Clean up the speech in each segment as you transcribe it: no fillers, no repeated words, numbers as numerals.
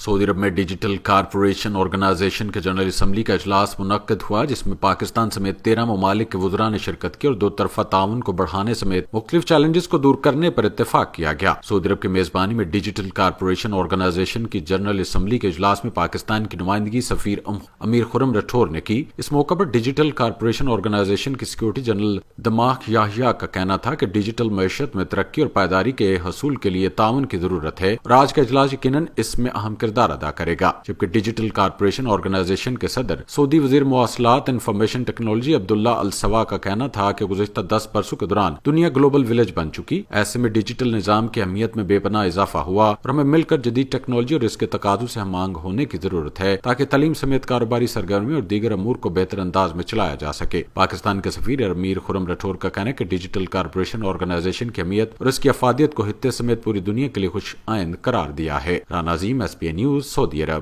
سعودی عرب میں digital corporation organization کے general assembly کا اجلاس منعقد ہوا، جس میں پاکستان سمیت 13 ممالک کے وزراء نے شرکت کی اور دو طرفہ تعاون کو بڑھانے سمیت مختلف چیلنجز کو دور کرنے پر اتفاق کیا گیا۔ سعودی عرب کی میزبانی میں ڈیجیٹل کارپوریشن آرگنائزیشن کی جنرل اسمبلی کے اجلاس میں پاکستان کی نمائندگی سفیر امیر خرم رٹھور نے کی۔ اس موقع پر ڈیجیٹل کارپوریشن آرگنائزیشن کی سیکورٹی جنرل دماغ یحییٰ کا کہنا تھا کہ ڈیجیٹل معیشت میں ترقی اور پائیداری کے حصول کے لیے تعاون کی ضرورت ہے اور آج کا اجلاس یقیناً اس میں اہم کردار ادا کرے گا، جبکہ ڈیجیٹل کارپوریشن آرگنائزیشن کے صدر سعودی وزیر مواصلات انفارمیشن ٹیکنالوجی عبداللہ السوا کا کہنا تھا کہ گزشتہ 10 برسوں کے دوران دنیا گلوبل ولیج بن چکی، ایسے میں ڈیجیٹل نظام کی اہمیت میں بے پناہ اضافہ ہوا اور ہمیں مل کر جدید ٹیکنالوجی اور اس کے تقاضوں سے ہم آہنگ ہونے کی ضرورت ہے تاکہ تعلیم سمیت کاروباری سرگرمی اور دیگر امور کو بہتر انداز میں چلایا جا سکے۔ پاکستان کے سفیر امیر خرم رٹھور کا کہنا ہے کہ ڈیجیٹل کارپوریشن آرگنائزیشن کی اہمیت اور اس کی افادیت کو خطے سمیت پوری دنیا کے لیے خوش آئند قرار دیا ہے۔ رانا عظیم، SPA نیوز، سعودی عرب۔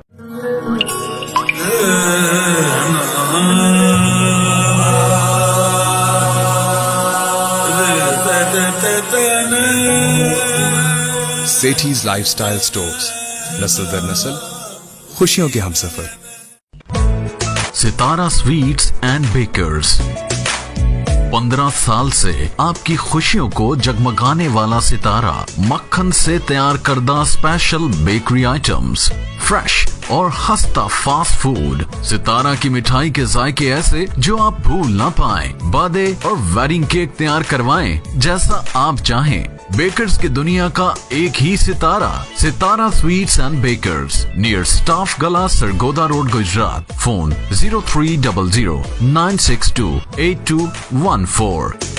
سیٹھیز لائف سٹائل سٹورز، نسل در نسل خوشیوں کے ہمسفر۔ ستارہ سویٹس اینڈ بیکرز، 15 سال سے آپ کی خوشیوں کو جگمگانے والا ستارہ، مکھن سے تیار کردہ اسپیشل بیکری آئٹمز، فریش اور خستہ فاسٹ فوڈ۔ ستارہ کی مٹھائی کے ذائقے ایسے جو آپ بھول نہ پائیں۔ برتھڈے اور ویڈنگ کیک تیار کروائیں جیسا آپ چاہیں۔ بیکرز کی دنیا کا ایک ہی Sitara, Sitara sweets and bakers, near staff گلا، سرگودا روڈ، گجرات۔ فون 0300 962 8214۔